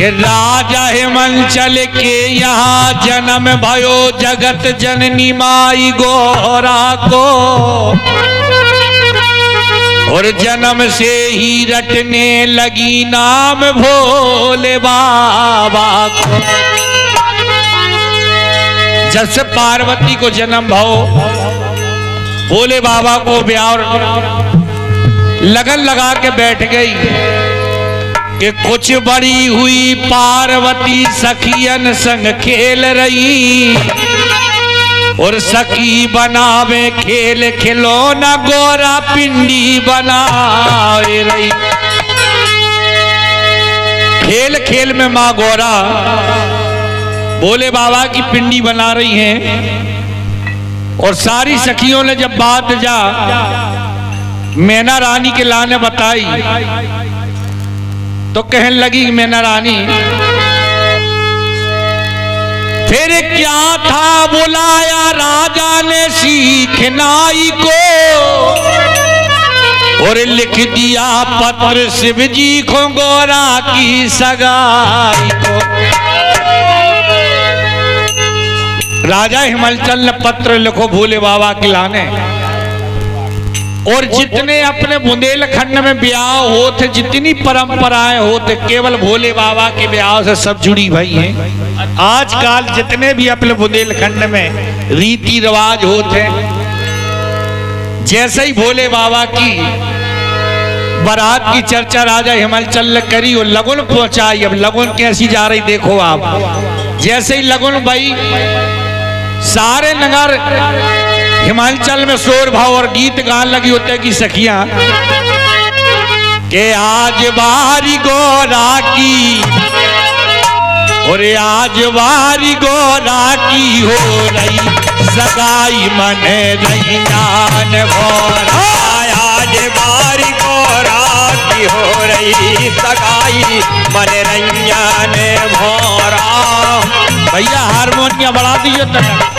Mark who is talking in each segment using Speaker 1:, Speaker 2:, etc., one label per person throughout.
Speaker 1: कि राजा हिमांचल के यहाँ जन्म भयो जगत जननी माई गोरा को, और जन्म से ही रटने लगी नाम भोले बाबा को। जब से पार्वती को जन्म भयो, भोले बाबा को ब्याह लगन लगा के बैठ गई कि कुछ बड़ी हुई पार्वती सखियन संग खेल रही, और सखी बनावे खेल खिलौना गोरा पिंडी बनाए रही। खेल खेल में माँ गोरा भोले बाबा की पिंडी बना रही हैं, और सारी सखियों ने जब बात जा मैना रानी के लाने बताई तो कहने लगी मैना रानी फिर क्या था बुलाया राजा ने सीखनाई को, और लिख दिया पत्र शिव जी को गोरा की सगाई को। राजा हिमाचल ने पत्र लिखो भोले बाबा के लाने, और जितने अपने बुंदेलखंड में ब्याह होते, जितनी परंपराएं होते, केवल भोले बाबा के ब्याह से सब जुड़ी भई हैं। आजकल जितने भी अपने बुंदेलखंड में रीति रिवाज होते, जैसे ही भोले बाबा की बारात की चर्चा राजा हिमाचल ने करी और लगन पहुंचाई। अब लगन कैसी जा रही देखो आप। जैसे ही लगन भाई सारे नगर हिमाचल में शोर भाव और गीत गान लगी होते की सखियां के आज बारी गोरा की, और आज बारी गोरा की हो रही सगाई मन रैयान भोरा।
Speaker 2: आज बारी गोरा की हो रही सगाई मन रैयान भोरा।
Speaker 1: भैया हारमोनियम बढ़ा दीजिए तक।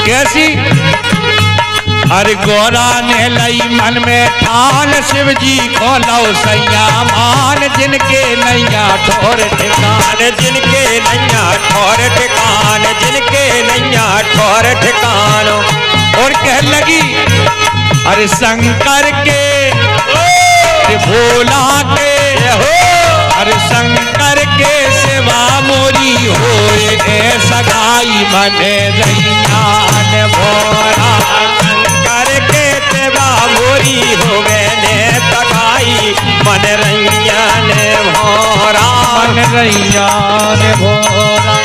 Speaker 1: कैसी अरे गोरा ने लई मन में ठान शिव जी को लो सैया मान, जिनके नैया ठोर ठिकान,
Speaker 2: जिनके नैया ठोर ठिकान, जिनके नैया ठोर ठिकान।
Speaker 1: और कह लगी अरे शंकर के भोला के हो, अरे शंकर के सेवा मोरी होए सगाई मन रैयान भोरा।
Speaker 2: शंकर के सेवा मोरी होवे ने सगाई मन रैयान भोरा।
Speaker 1: मन रैयान भोरा।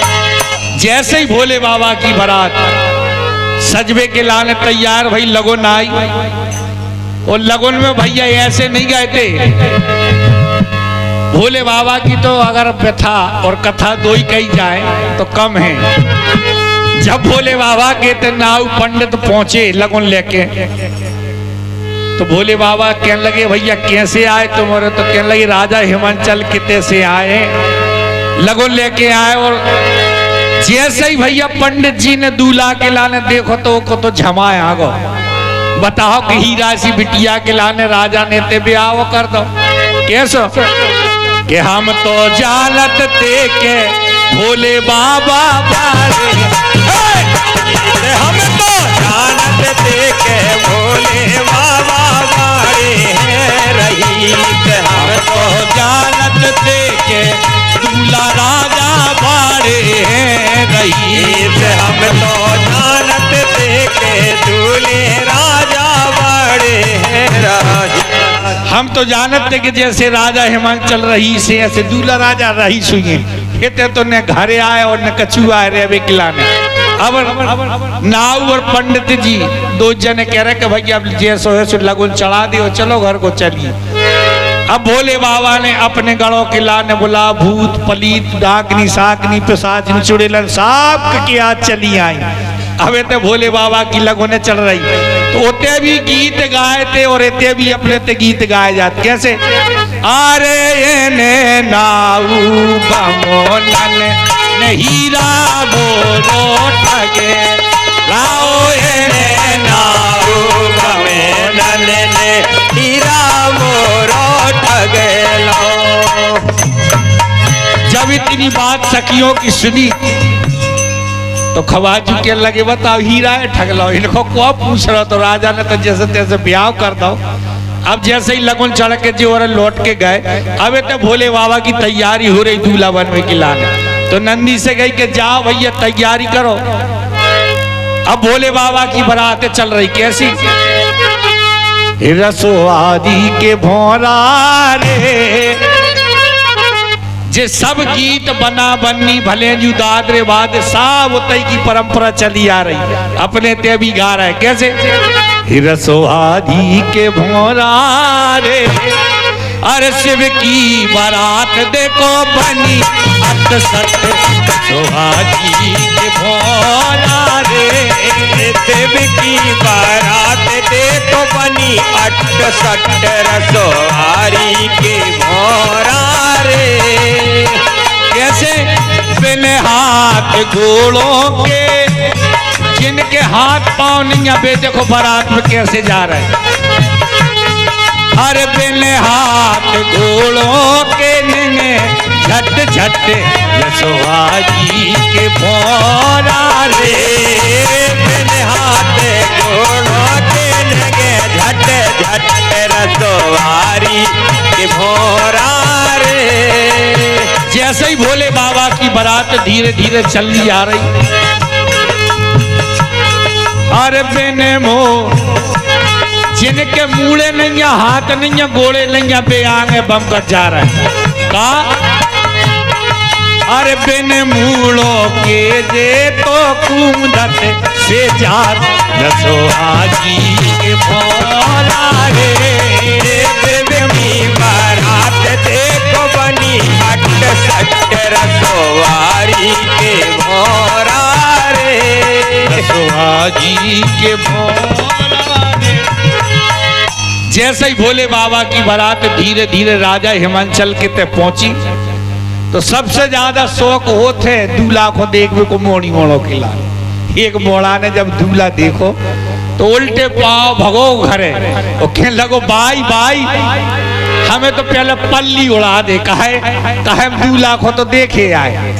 Speaker 1: जैसे ही भोले बाबा की बारात सजबे के लाने तैयार भाई लगन आई, और लगन में भैया ऐसे नहीं गए थे। भोले बाबा की तो अगर व्यथा और कथा दो ही कही जाए तो कम है। जब भोले बाबा के नाव पंडित पहुंचे लगन लेके, तो भोले बाबा कहने लगे भैया कैसे आए तुम्हारे, तो कहने लगे राजा हिमाचल कितने से आए, लगन लेके आए। और जैसे ही भैया पंडित जी ने दूल्हा के लाने देखो तो झमाए आगो, बताओ कि हीरा सी बिटिया के लाने राजा ने ते ब्याह कर दो। कैसो कि हम तो जानत थे के भोले बाबा बारे,
Speaker 2: हम तो जानत थे के भोले बाबा बारे हैं रही।
Speaker 1: हम तो जानत थे के दूल्हा राजा बारे हैं रही।
Speaker 2: हम तो जानत थे के दूल्हे राजा बारे हैं रही।
Speaker 1: हम तो जानते कि जैसे राजा हिमाचल रही से ऐसे दूल्हा राजा रही सुइए कहते तो न घरे आए और न कछु आए रे खिलाने। अब नाव और पंडित जी दो जने कह रहे कि भैया अब जैसो लगन चढ़ा दियो, चलो घर को चलिए। अब भोले बाबा ने अपने गढ़ों के लाने बुला भूत पलीत डाकनी साकनी पिशाचनी चुड़ैलन सब के आज चली आई। अब ते भोले बाबा की लगने चल रही, तो ओते भी गीत गाए थे और एते भी अपने ते गीत गाए जाते। कैसे अरे ने नाऊ बमोनन ने हीरा बोलो ठगे लाओ ने इतनी बात सखियों की सुनी तो खवाजू के लगे बताओ हीरा है ठग लो, इनको को पूछ रहा। तो राजा ने तो जैसे तैसे ब्याह कर दो। अब जैसे ही लगन चढ़ के जो और लौट के गए, अब तो भोले बाबा की तैयारी हो रही दूल्हा बनने की लाने। तो नंदी से गई कि जाओ भैया तैयारी करो। अब भोले बाबा की बारात चल रही कैसी, रसोआदी के भोरा रे, जे सब गीत बना बन्नी भले जू दादरे बाद सब उतई की परंपरा चली आ रही, अपने ते भी गा रहे कैसे, रसोआदी के भोरा रे, अरे शिव की बारात देखो बनी अट सट, रसोआदी के भोरा रे,
Speaker 2: शिव की बारात देखो बनी अट सट, रसोहारी के भोरा रे।
Speaker 1: कैसे, बिन हाथ घोड़ों के, जिनके हाथ पांव नहीं अबे देखो बारात में कैसे जा रहे हैं। अरे बिन हाथ घोड़ों के निने झट झट, रसोआजी के भोरा रे,
Speaker 2: बिन हाथ घोड़ों के निने झट झट, रसोहारी के भोरा रे।
Speaker 1: जैसे ही भोले बाबा की बारात धीरे धीरे चली आ रही, अरे बेने मो, जिनके मूड़े नहीं है, हाथ नहीं है, गोड़े नहीं है, बे आगे बम कर जा रहे हैं का। अरे बिन मूड़ों के दे तो कूदत से जात, रसोआजी के भोरा रे,
Speaker 2: की बारात देखो बनी अट सट, रसोहारी के भोरा रे,
Speaker 1: रसोआजी के भोरा रे। जैसे ही भोले बाबा की बारात धीरे धीरे राजा हिमांचल के ते पहुंची, तो सबसे ज्यादा शौक होते दूल्हा को देखने को मोड़ी मोड़ो के लाल। एक मोड़ा ने जब दूल्हा देखो तो उल्टे पाँव भगो घरे, और कहने लगो भाई भाई हमें तो पहले पल्ली उड़ा दे, कहे दूल्हा को तो देखे आए।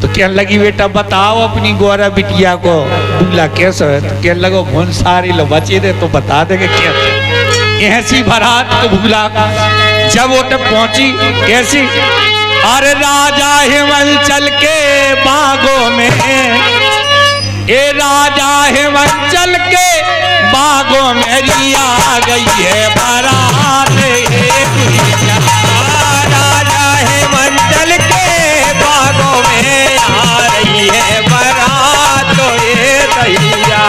Speaker 1: तो कहने लगी बेटा बताओ अपनी गोरा बिटिया को दूल्हा कैसा है। तो कहने लगो भुन सारी लो बचे दे तो बता देंगे कैसे। ऐसी बारात को भूला जब वो तक पहुंची कैसी, अरे राजा हिमांचल के बागों में, ए राजा हिमांचल के बागों में रिया गई है बारात,
Speaker 2: राजा हिमांचल के बागों में आ रही है बारात, तो ये दैया,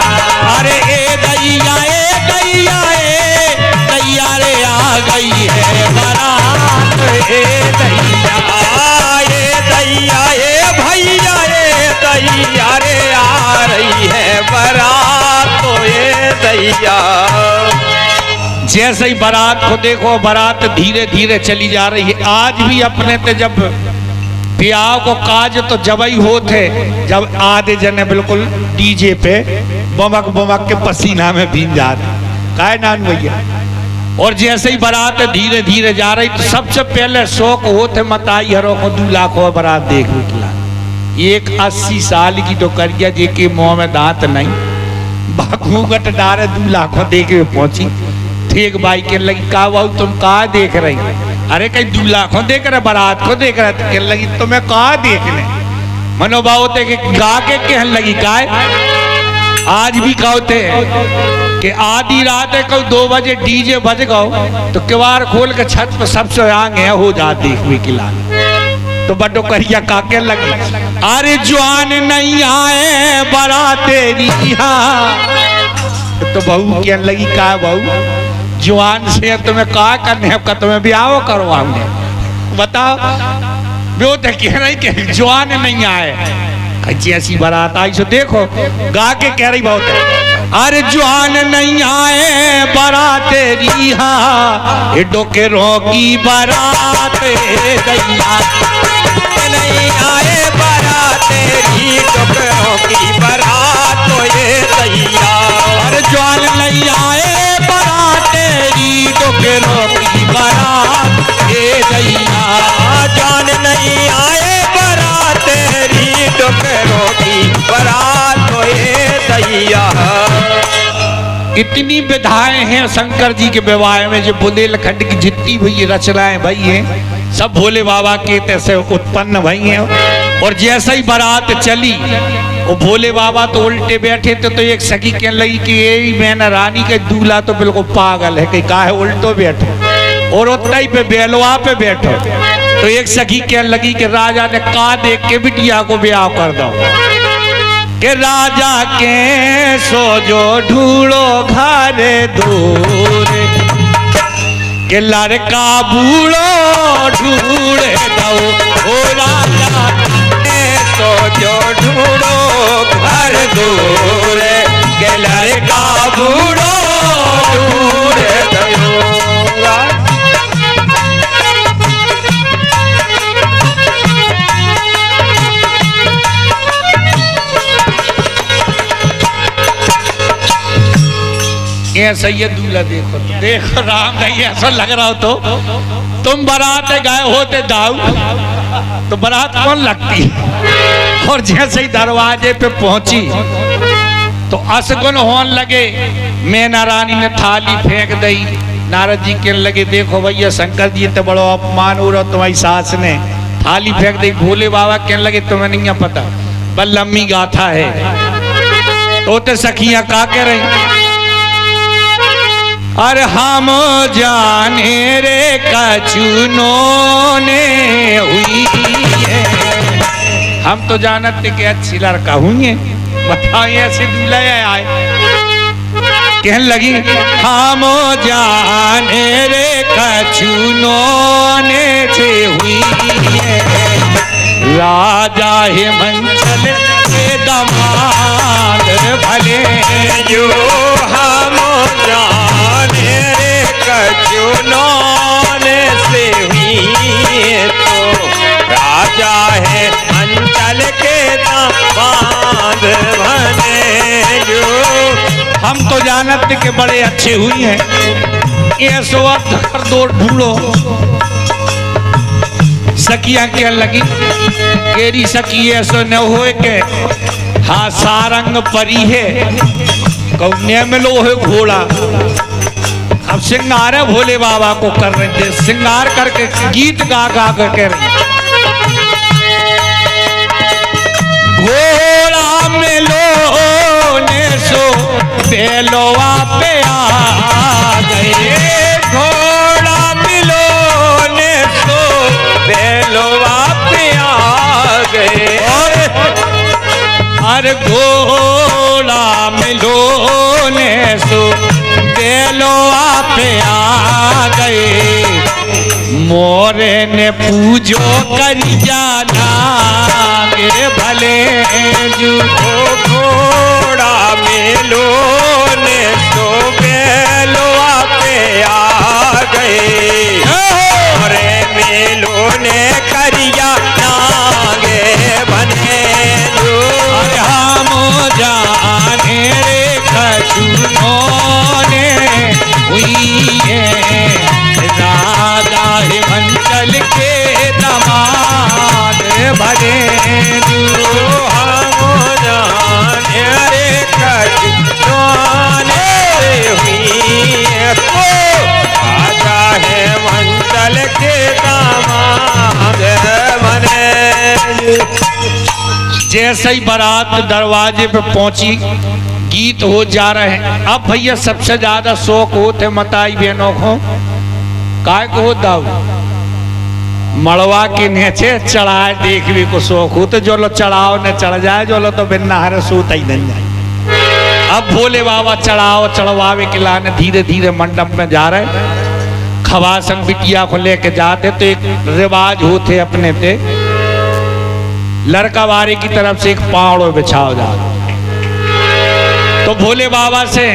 Speaker 1: अरे ए दैया ए दैया ए दैया रे आ गई है बारात, ए दैया
Speaker 2: ये दैया ए भैया ए दैया रे आ रही है बारात, तो ये दैया।
Speaker 1: जैसे ही बारात को देखो, बारात धीरे धीरे चली जा रही है। आज भी अपने ते जब ब्याह को काज तो जब ही होते जब आधे जने बिल्कुल डीजे पे बमक बमक के पसीना में भीग जाते, काय नान भैया। और जैसे ही बारात धीरे धीरे जा रही तो सबसे पहले शौक होते मताई हरों को दूल्हा को बारात देखने के लिए। एक 80 साल की तो करिया जे के मुंह में दांत नहीं, घूंघट डारे दूल्हा को देखे पहुंची। ठीक भाई के लगी का बाबू तुम कहा देख रही, अरे कहीं दूल्हा को देख रहे बारात को देख रहे। तो कहने लगी तुम्हें कहा देखने, मनोभाव थे कि गा के कहने लगी काय। आज भी कहते कि आधी रात है कल 2 बजे डीजे बज गो तो किवाड़ खोल के छत पर सबसे आगे हो जा देखने के लिए। तो बड्डो करिया काके लगी, अरे जवान नहीं आए बारातेरी तो बहू कहने लगी का बहू जवान से तुम्हें का करने का, तुम्हें ब्याह करो हमने बताओ। वो तो कह रही कि जवान नहीं आए, ऐसी बारात आई सो देखो गा के कह रही बहुत है, अरे जवान नहीं आए बारातेरी हाँ डोके रोकी बारात दैया,
Speaker 2: नहीं आए बारातेरी डोकरों की बारात, तो ये दैया।
Speaker 1: अरे जवान नहीं आए बारातेरी डोके रोकी बारात ये दैया,
Speaker 2: जान नहीं आए बारात ये दैया।
Speaker 1: इतनी विधाएं हैं शंकर जी के विवाह में, जो बुंदेलखंड की जितनी भी रचनाएं भई हैं सब भोले बाबा के तैसे उत्पन्न भई हैं। और जैसे ही बारात चली वो भोले बाबा तो उल्टे बैठे थे, तो एक सखी कहने लगी कि ये मैंने रानी के दूल्हा तो बिल्कुल पागल है, कि काहे उल्टो बैठो और उतना ही पे बेलवा पे बैठो। तो एक सखी कहने लगी कि राजा ने कहा देख के बिटिया को ब्याह कर दो, कि राजा के सो जो ढूंढो घर दूर, कि लड़का बूढ़ो ढूंढे दो,
Speaker 2: ओ राजा के सो जो ढूंढो घर दूर, के लड़का बूढ़ो ढूंढे दो।
Speaker 1: ऐसा ये दूल्हा देखो, देखो राम नहीं ऐसा लग रहा हो तो तुम बारात गए होते दाऊ तो बारात कौन लगती। और जैसे ही दरवाजे पे पहुंची तो असगुन होने लगे। मैना रानी ने थाली फेंक दी। नारद जी कहने लगे देखो भैया शंकर जी तो बड़ो अपमान हो रहा, तुम्हारी सास ने थाली फेंक दी। भोले बाबा कहने लगे तुम्हें नहीं पता, बल लम्बी गाथा है। तो सखियां का कह रही, अरे हम जाने रे कचुनो ने हुई है, हम तो जानते कि अच्छी लड़का हुई है, बताओ ऐसे दूल्हा आए। कहने लगी हम जाने रे कचुनो ने से हुई है, राजा हिमांचल के दमाद भले
Speaker 2: जो हम जाने रे कचुनौन से हुई, तो राजा है अंचल के दामाद बने। जो
Speaker 1: हम तो जानते कि बड़े अच्छे हुई हैं, ये सो कर दो ढूंढो। सखियां क्या लगी, केरी सखी ऐसो न होए के हाँ सारंग परी है, कौने में लो है घोड़ा। अब सिंगार है भोले बाबा को कर रहे थे, सिंगार करके गीत गा गा कर कह रहे, घोड़ा में लो ने सो बेलोआ पे आ गए,
Speaker 2: घोड़ा मिलो ने सो बेलवा पे आ गए।
Speaker 1: अरे घोड़ा मिलो ने सो बेलोआ पे आ गए, मोरे ने पूजो कर जाना मेरे भले जू।
Speaker 2: घोड़ा मिलो ने सो बेलवा पे आ गए, मोरे मिलो ने करिया नागे बने। जो
Speaker 1: हम जाने रे कचुनो ने हुई है, राजा हिमांचल के दमाद भले
Speaker 2: जो हम जाने रे कचुनौन से हुई, तो राजा है मंचल के दामाद बने।
Speaker 1: जैसे ही बारात दरवाजे पे पहुंची गीत हो जा रहे हैं। अब भैया सबसे ज्यादा शौक होते मताई बहनों को, काय को होता मड़वा के नीचे चढ़ाए देखने को शौक हो, तो जो लो चढ़ाओ न चढ़ जाए, जो लो तो बिना हरे सोता ही नहीं जाए। अब भोले बाबा चढ़ाओ चढ़वावे के लाने धीरे धीरे मंडप में जा रहे। खवासन बिटिया को लेके जाते तो एक रिवाज होते अपने पे, लड़का वारे की तरफ से एक पावड़ो बिछाओ जा। तो भोले बाबा से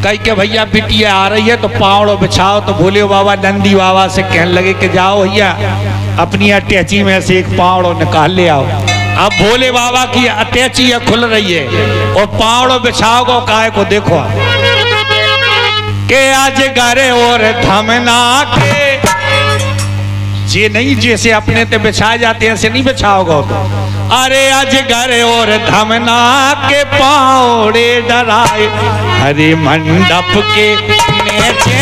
Speaker 1: कह के भैया बिटिया आ रही है तो पावड़ो बिछाओ। तो भोले बाबा नंदी बाबा से कहने लगे कि जाओ भैया अपनी अटैची में से एक पावड़ो निकाल ले आओ। अब भोले बाबा की अटैची खुल रही है और पावड़ो बिछाओ को काय को देखो के आज गरे और थमना के जे नहीं जैसे अपने ते बिछाए जाते हैं ऐसे नहीं बिछाओगे तो। अरे अजगर और धमना के पावड़े डराए हरे मंडप के नीचे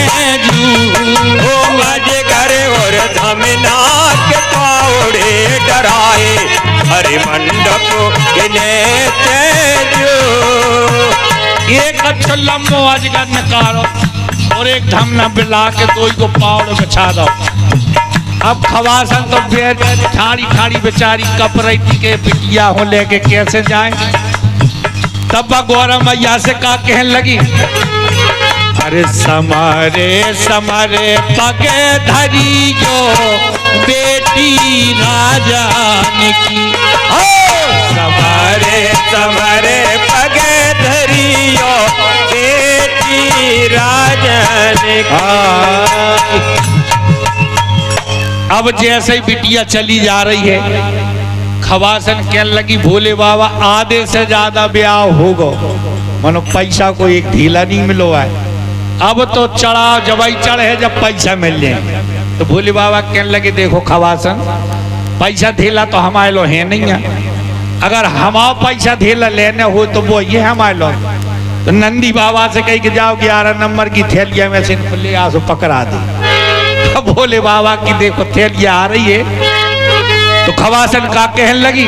Speaker 2: ओ अजगर और धमना के पावड़े डराए हरे मंडप के नीचे
Speaker 1: एक अच्छा लंबो अजगर निकालो और एक धमना बिला के दो को पावड़ बिछा दो। अब खवासन तो ठाड़ी ठाड़ी बेचारी कपड़े के बिटिया हो लेके कैसे जाए। तब गौरा मैया से का कहने लगी अरे समारे समारे पगे धरी जो बेटी राजान की
Speaker 2: समारे समारे पगे धरियो बेटी राजन की।
Speaker 1: अब जैसे ही बिटिया चली जा रही है खवासन कहने लगी भोले बाबा आधे से ज्यादा ब्याह होगा मनो पैसा को एक ढीला नहीं मिलो है। अब तो चढ़ाओ जब ही चढ़े जब पैसा मिल जाए। तो भोले बाबा कहने लगे देखो खवासन पैसा ढीला तो हमारे लो है नहीं है। अगर हमारा पैसा ढीला लेने हो तो वो ये हमारे लो। तो नंदी बाबा से कही कि जाओ 11 नंबर की थैलिया में से ले आसो पकड़ा दी। भोले बाबा की देखो थैलिया आ रही है। तो खवासन का कहने लगी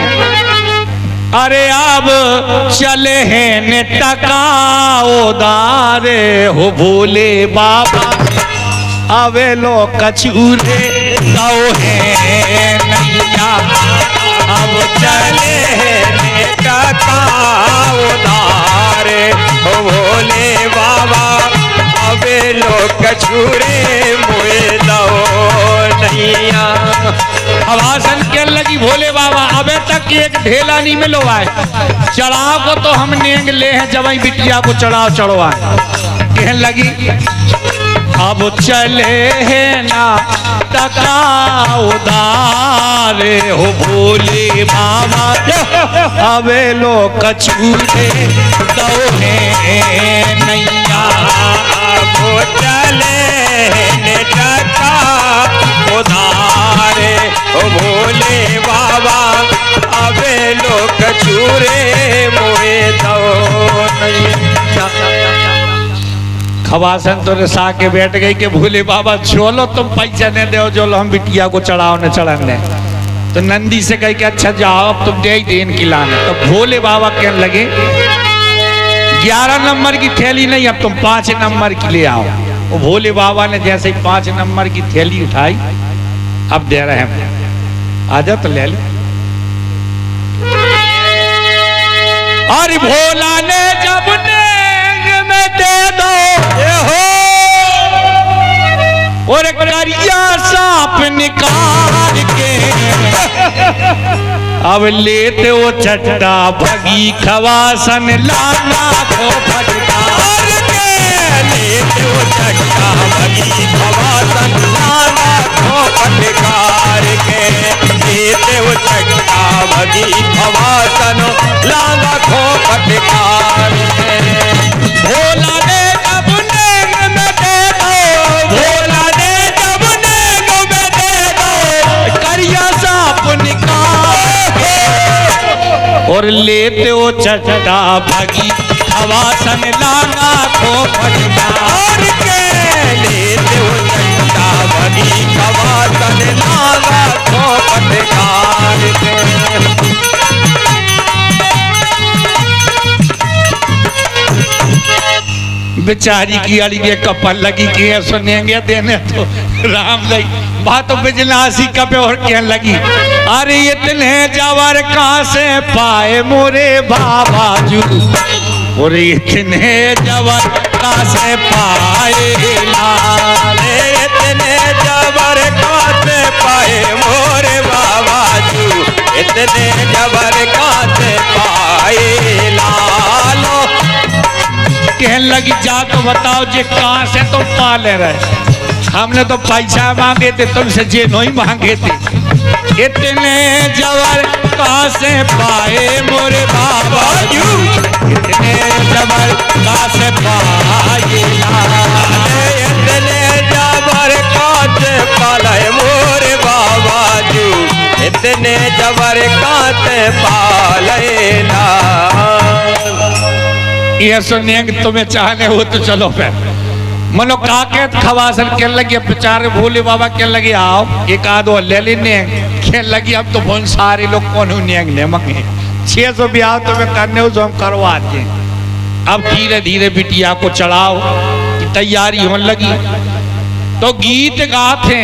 Speaker 1: अरे अब चले हैं ने टकाओ दारे हो भोले बाबा अवे लो कछूरे दो है नैया।
Speaker 2: अब चले हैं टकाओ दारे हो भोले बाबा अबे लोग कछूरे मुए दो नैया।
Speaker 1: खवासन कहने लगी भोले बाबा अबे तक एक ढेला नहीं मिलो आए। चढ़ाव को तो हम नेंग ले हैं जब बिटिया को चढ़ाव चढ़वाए। कहने लगी अब चले हैं ना टका उदारे हो भोले बाबा अबे लो कछूरे दो है नैया।
Speaker 2: वो चले ने टका उधारे ओ भोले बाबा अबे लोग कछूरे मोए दो नैया।
Speaker 1: खवासन तो रिसा के बैठ गई कि भोले बाबा चलो तुम पैसा नहीं दो जो हम बिटिया को चढ़ाओ न चढ़ाने। तो नंदी से कही कि अच्छा जाओ अब तुम दे ही दे इनकी लाने। तो भोले बाबा कहने लगे 11 नंबर की थैली नहीं अब तुम 5 नंबर की ले आओ। वो भोले बाबा ने जैसे ही 5 नंबर की थैली उठाई अब दे रहे हैं आजा तो ले ले। अरे भोला ने जब नेंग में दे दो और करिया सांप निकाल के अब लेते वो चट्टा भगी खवासन लाना को फटकार के
Speaker 2: लेते वो चट्टा भगी खवासन लाना को फटकार के लेते वो चट्टा भगी खवासन लाना को फटकार के।
Speaker 1: भोला ने जब नेंग में दे दो भोला ने जब नेंग में दे दो करिया सांप निकाल और लेते वो चट्टा भगी खवासन लाना को फटकार
Speaker 2: के लेते वो चट्टा भगी खवासन लाना को फटकार के।
Speaker 1: बेचारी की अड़िए कपल लगी कि सुनेंगे देने तो राम लगी बात तो बिजलासी कपे और कहने लगी अरे इतने जवर कहाँ से पाए मोरे बाबा जू और इतने जवर कहाँ से पाए लाल
Speaker 2: इतने जबर कहाँ से पाए मोरे बाबा जू इतने जबर कहाँ से पाए लालो।
Speaker 1: कहने लगी जा तो बताओ जे कहाँ से तुम पाले रहे। हमने तो पैसा मांगे थे तुमसे जे नहीं मांगे थे। इतने जबर कहाँ से पाए मोरे बाबा जू इतने जबर कहाँ से पाए
Speaker 2: इतने जबर कहाँ से पाए मोरे बाबा पालेला।
Speaker 1: ये सुनिए कि तुम्हें चाहने हो तो चलो फिर मनो काके खवासन के लगे बेचारे भोले बाबा के लगे आओ एक आधो ले लेने के लगी। अब तो बहुत सारे लोग कौन ने मंगे 600 ब्याह तुम्हें करने हो जो हम करवा दें। अब धीरे धीरे बिटिया को चढ़ाओ की तैयारी होने लगी। तो गीत गाते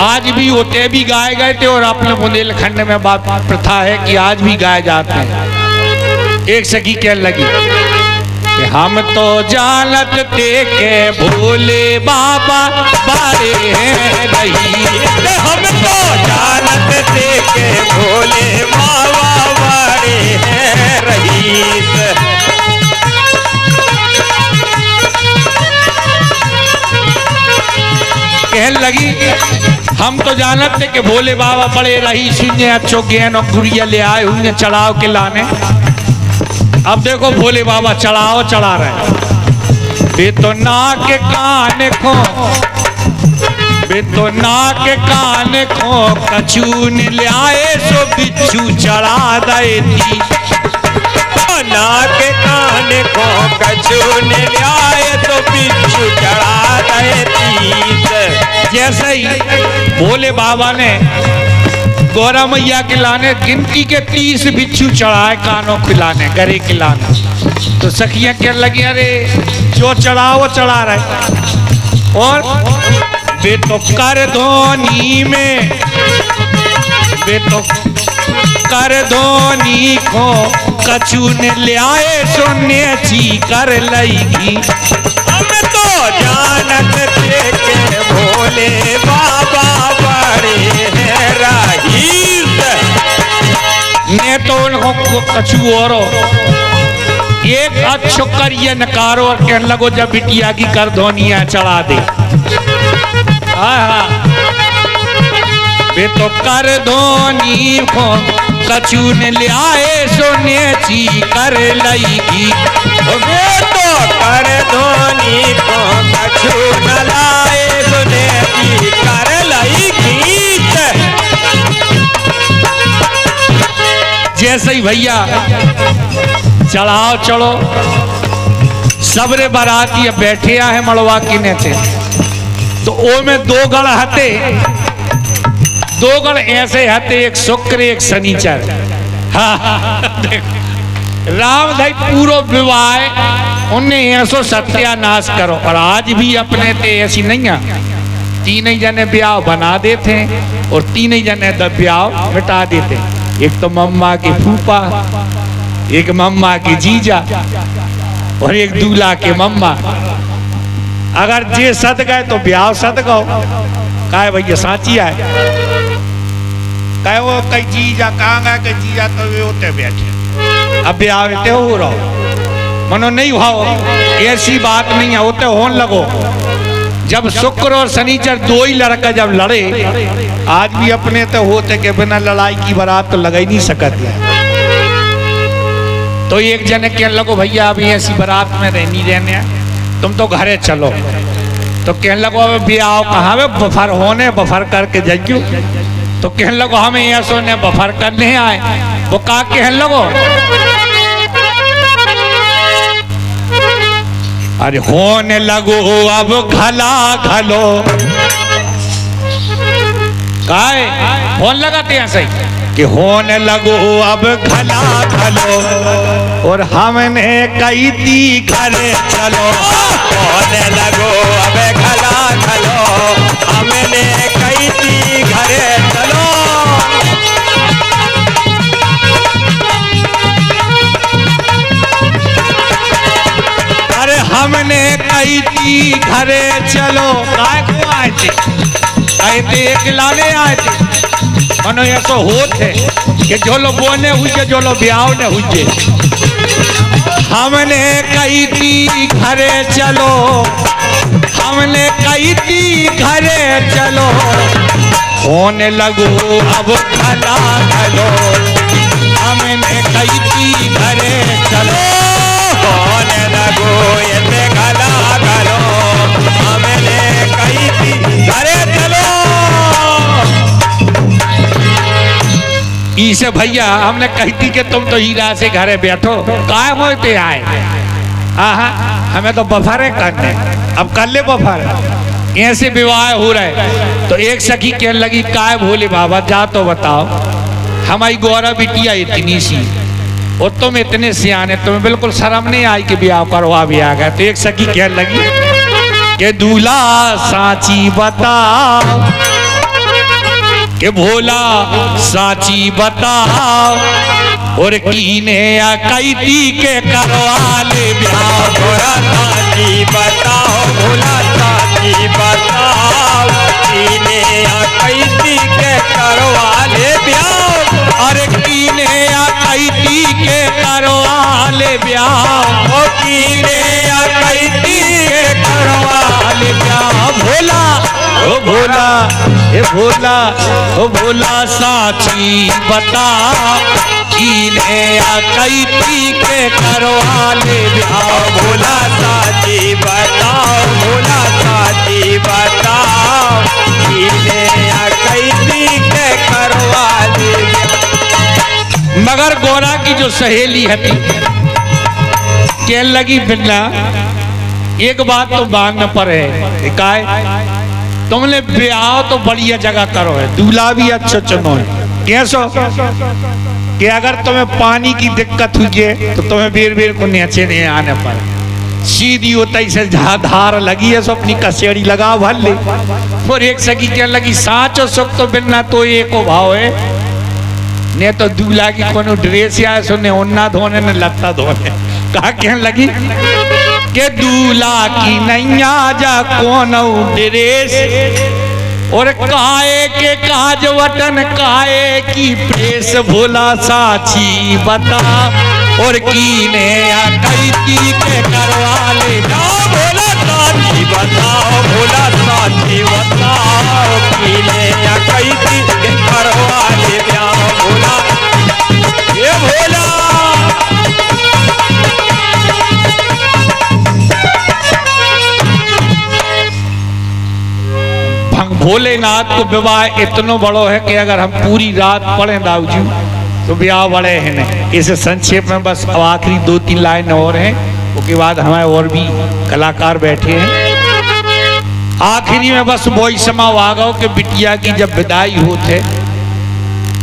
Speaker 1: आज भी होते भी गाए गए थे और अपने बुंदेलखंड में बात प्रथा है कि आज भी गाए जाते हैं। एक सखी कहने लगी कि हम तो जानत थे के भोले बाबा बारे हैं रही।
Speaker 2: हम तो जानत थे के भोले बाबा बारे हैं रईस।
Speaker 1: कहने लगी हम तो जानत थे कि भोले बाबा बड़े रही सुने अच्छो ज्ञान और गुड़िया ले आए हुए चढ़ाव के लाने। अब देखो भोले बाबा चढ़ाओ चढ़ा रहे। बे तो नाक कान खो बे तो नाक कान खो कचून ले आए सो बिच्छू चढ़ा दे थी।
Speaker 2: नाक कान को कचून ले आए तो बिच्छू चढ़ा दे थी।
Speaker 1: जैसे ही भोले बाबा ने गौरा मैया के लाने गिनती के 30 बिच्छू चढ़ाए कानों खिलाने गरे खिलाने। तो सखियां कहने लगी अरे जो चढ़ाओ वो चढ़ा रहे। और वे तो कर धोनी में वे तो कर धोनी को कचून ले आए सोने ची कर लईगी।
Speaker 2: हम तो जानत थे के भोले बाबा बड़े हैं रईस।
Speaker 1: ने तो उनको कछू और एक अच्छो करिए नकारो और कहने लगो जब बिटिया की कर धोनिया चढ़ा दे। वे तो कर धोनी को कछू ने ले आए सोने ची कर लईगी।
Speaker 2: वे तो कर धोनी को कछू न लाए सुने की कर लईगी।
Speaker 1: जैसे ही भैया चढ़ाओ चढ़ो सबरे बाराती अब बैठे है मड़वा किने थे। तो ओ में 2 गण हते 2 गण ऐसे हते एक शुक्र एक शनिचर। राम भाई पूरो विवाह उन्हें ऐसो सत्यानाश करो। और आज भी अपने ते ऐसी नहीं है 3 ही जने ब्याह बना देते और 3 ही जने ब्याह मिटा देते। एक तो मम्मा की फूफा एक मम्मा की जीजा और एक दूल्हा के मम्मा। अगर जे सद गए तो ब्याह सद गो काय भैया साची है काय वो कई जीजा कहाँ गए कई जीजा तो वे होते बैठे। अब ब्याह होते हो रहो मनो नहीं हुआ ऐसी बात नहीं है होते होने लगो। जब शुक्र और शनिचर 2 ही लड़का जब लड़े आज भी अपने तो होते कि बिना लड़ाई की बारात तो लगा ही नहीं सकती। तो एक जने कहने लगो भैया अभी ऐसी बारात में रहनी रहने तुम तो घरे चलो। तो कहने लगो अब ब्याह कहाँ में बफर होने बफर करके जाइयो। तो कहने लगो हमें ऐसो ने बफर करने आए। वो कहा कहने लगो अरे होने लगो अब घला घलो काय फोन लगाते हैं सही कि होने लगो अब घला घलो और हमने कही थी घरे चलो।
Speaker 2: होने लगो अब घला घलो हमने कही थी घरे चलो।
Speaker 1: अरे हमने कही थी घरे चलो काय को आए थे कहे थे एक लाने आए थे। मनो ऐसो होते कि जो लोग बोने हुए जो लोग ब्याह ने हुए। हमने कही थी घरे चलो हमने कही थी घरे चलो होने लगो अब घला घलो हमने कही थी घरे चलो।
Speaker 2: होने लगो ये घला घलो हमने कही थी घरे चलो।
Speaker 1: इसे भैया हमने कहती कि तुम तो हीरा से घरे बैठो काय होते आए। आहा हमें तो बफर है करने, अब कर ले बफर। ऐसे विवाह हो रहे तो एक सखी कहने लगी काय भोले बाबा जा तो बताओ, हमारी गौरा बिटिया इतनी सी और तुम इतने सियाने, तुम्हें बिल्कुल शर्म नहीं आई कि ब्याह करवा भी आ गए। तो एक सखी कहने लगी कि दूल्हा साची बताओ, कि भोला साची बताओ, और कीने या कैती के करवा ले ब्याह।
Speaker 2: भोला साची बताओ, भोला साची बताओ, कीने या कैती के करवा ले ब्याह।
Speaker 1: अरे कीने या कैती के करवा ले ब्याह,
Speaker 2: ओ कीने या कैती के
Speaker 1: करवा ले ब्याह। भोला ओ भोला ए भोला ओ भोला साची बता, कीने या कैती के करवा ले ब्याह।
Speaker 2: भोला साची बताओ, भोला साची बताओ, कीने या कैती के करवा ले ब्याह।
Speaker 1: मगर गोरा की जो सहेली हती कहने लगी बिन्ना एक बात तो मानना पर है, काय तुमने ब्याह तो बढ़िया जगह करो है, दूल्हा भी अच्छा चुनो है। कैसो कि अगर तुम्हें पानी की दिक्कत हुई है तो तुम्हें बेर बेर को नीचे नहीं आने पर सीधी होता से धार लगी है सो अपनी कसेड़ी लगा भर ले। और एक सगी कहने लगी साचो सुख तो बिन्ना तो एको भाव है, ने तो दूल्हा की कोनो ड्रेस या सुने ओन्ना धोने ने लत्ता धोने। कहा कहने लगी के दूल्हा की नैया जा कौन ड्रेस, और काए के काज वटन काए की प्रेस। भोला साची बता, और कीने या कैती के करवा ले ब्याह।
Speaker 2: भोला साची बताओ, भोला साची बताओ, कीने या कैती के करवा ले ब्याह। भोला ये भोला
Speaker 1: भोलेनाथ को विवाह इतनो बड़ो है कि अगर हम पूरी रात पढ़े दाऊ जी तो ब्याह बड़े हैं नहीं। इसे संक्षेप में बस अब आखिरी 2-3 लाइन और हैं, उसके बाद हमारे और भी कलाकार बैठे हैं। आखिरी में बस वही समा आ गओ कि बिटिया की जब विदाई होते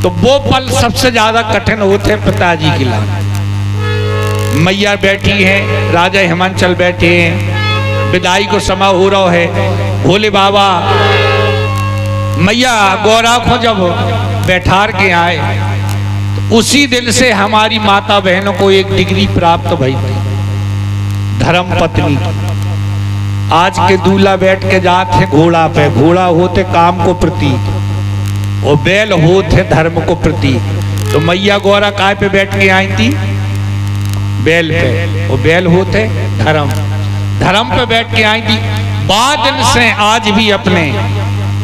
Speaker 1: तो वो पल सबसे ज्यादा कठिन होते पिताजी के लिए। मैया बैठी है, राजा हिमांचल बैठे हैं, विदाई को समा हो रहा है। भोले बाबा मैया गौरा को जब बैठार के आए तो उसी दिन से हमारी माता बहनों को एक डिग्री प्राप्त भई, धर्म पत्नी। आज के दूल्हा बैठ के जाते घोड़ा पे, घोड़ा होते काम को प्रतीक और बैल होते धर्म को प्रतीक। तो मैया गौरा काय पे बैठ के आई थी? बैल पे, और बैल होते धर्म, धर्म पे बैठ के आई थी। बाद दिन से आज भी अपने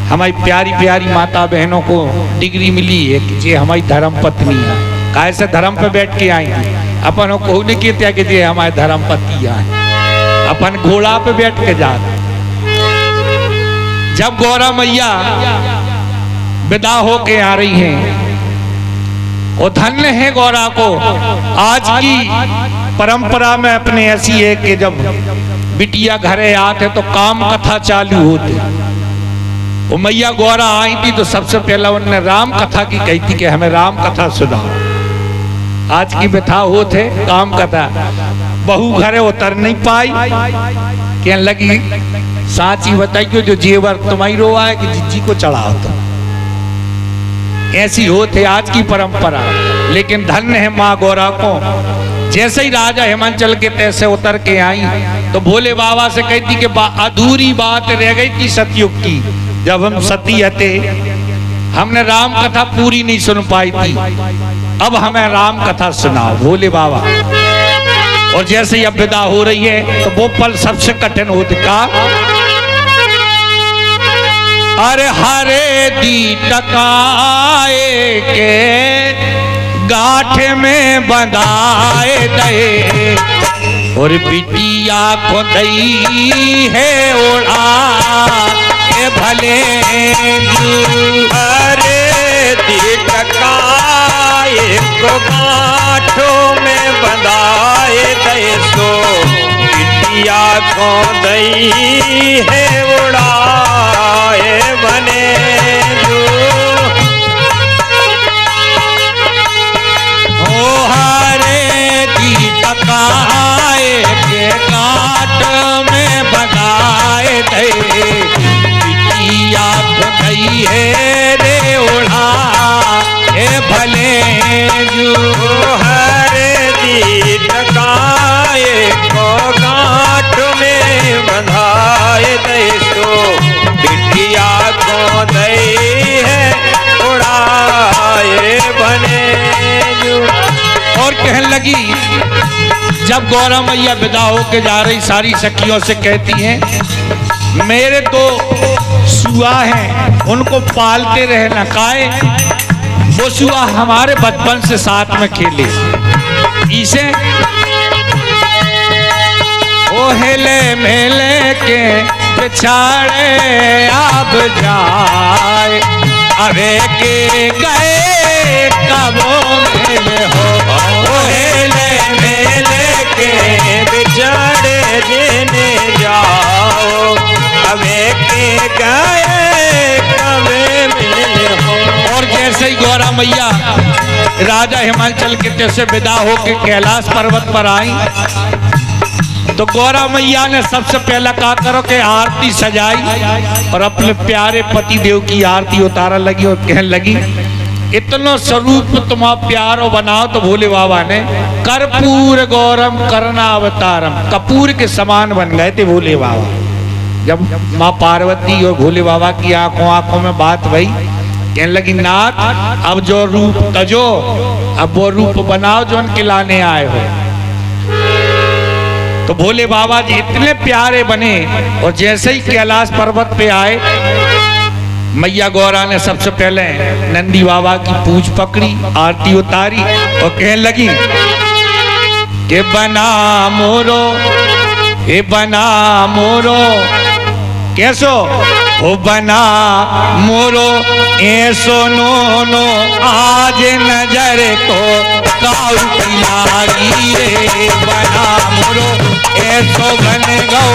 Speaker 1: हमारी प्यारी प्यारी माता बहनों को डिग्री मिली है कि ये हमारी धर्म पत्नी है। कैसे धर्म पे बैठ के आई अपन को नहीं कहते कि ये हमारे धर्म पति है, अपन घोड़ा पे बैठ के जा। जब गौरा मैया विदा होके आ रही हैं और धन्य है गौरा को। आज की परंपरा में अपने ऐसी है कि जब बिटिया घरे आते तो काम कथा चालू होती। वो मैया गौरा आई थी तो सबसे पहला उन्होंने राम कथा की कही थी कि हमें राम कथा सुनाओ। आज की व्यथा होते काम कथा, बहू घरे उतर नहीं पाई, कहने लगी साची बताइयो जो जेवर तुम्हारी रो है कि जिज्जी को चढ़ाओ। तो ऐसी होते आज की परंपरा। लेकिन धन्य है माँ गौरा को, जैसे ही राजा हिमांचल के तैसे उतर के आई तो भोले बाबा से कहती कि अधूरी बात रह गई थी सतयुग की। जब हम सती हते हमने राम कथा पूरी नहीं सुन पाई थी, अब हमें राम कथा सुनाओ भोले बाबा। और जैसे ही अब विदा हो रही है तो वो पल सबसे कठिन होते का, अरे हरे दी टकाए के गाठे में बंधाए दे, और बिटिया को दई है ओढ़ा भले
Speaker 2: अरे दी टका एक गांठों में बंधाए दैसो बिटिया को दई है उड़ाए बने जो
Speaker 1: ओ हरे की टकाए के काट में बगाए दे बिटिया को दई है रे उड़ा ए भले जो
Speaker 2: हरे दी टकाए को गांठ में बंधाए दैसो बिटिया को दई है उड़ाए बने जो।
Speaker 1: और कहने लगी, जब गौरा मैया विदा होके जा रही सारी सखियों से कहती हैं मेरे तो सुआ हैं उनको पालते रहना काए वो सुआ हमारे बचपन से साथ में खेले इसे ओ हेले मेले के पिछाड़े अब जाए अरे के गए कबो मेले हो
Speaker 2: हेले मेले के बिछड़े देने जाओ अबे के गए कबे मिले हो।
Speaker 1: और जैसे ही गौरा मैया राजा हिमाचल के जैसे विदा होकर कैलाश पर्वत पर आई तो गौरा मैया ने सबसे पहला कहा करो कि आरती सजाई और अपने प्यारे पति देव की आरती उतारा लगी और कहने लगी इतना स्वरूप तुम्हारा प्यारो बनाओ तो भोले बाबा ने कर्पूर गौरम करना अवतारम कपूर के समान बन गए थे भोले बाबा। जब माँ पार्वती और भोले बाबा की आंखों आंखों में बात भई कहने लगी नाथ अब जो रूप तजो अब वो रूप बनाओ जो उनके लाने आए हो। तो भोले बाबा जी इतने प्यारे बने और जैसे ही कैलाश पर्वत पे आए मैया गौरा ने सबसे पहले नंदी बाबा की पूंछ पकड़ी आरती उतारी और कहने लगी कि बना मोरो ए बना मोरो कैसो ओ बना मोरो ऐसो नो आज नजर तो काऊ की लागी रे बना मोरो ऐसो बन गो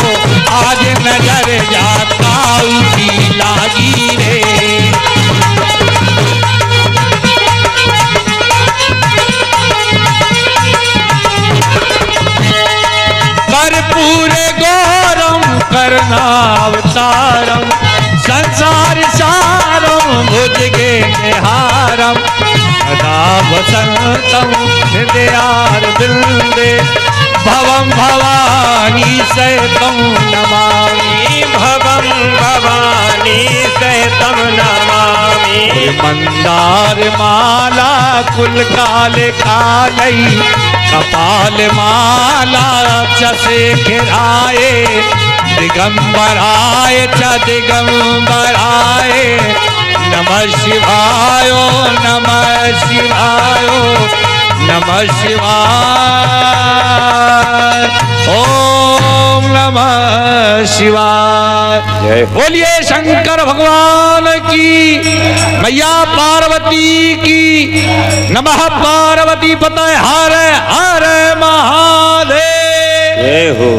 Speaker 1: आज नजर जा काऊ की लागी रे। कर्पूर गौरम करनावतारम संसार सारम भुजगे निहारम सदा वसंतम हृदयार बिंदे भवम भवानी सैतम नमामि
Speaker 2: भवम भवानी सैतम नमामि
Speaker 1: मंदार माला कुल काले कालई कपाल माला चसे घिराए दिगंबराय च दिगंबराय नमः शिवाय नमः शिवाय नमः शिवाय ओम नमः शिवाय। बोलिए शंकर भगवान की मैया पार्वती की नमः पार्वती पतये हर हर महादेव।
Speaker 2: जय हो।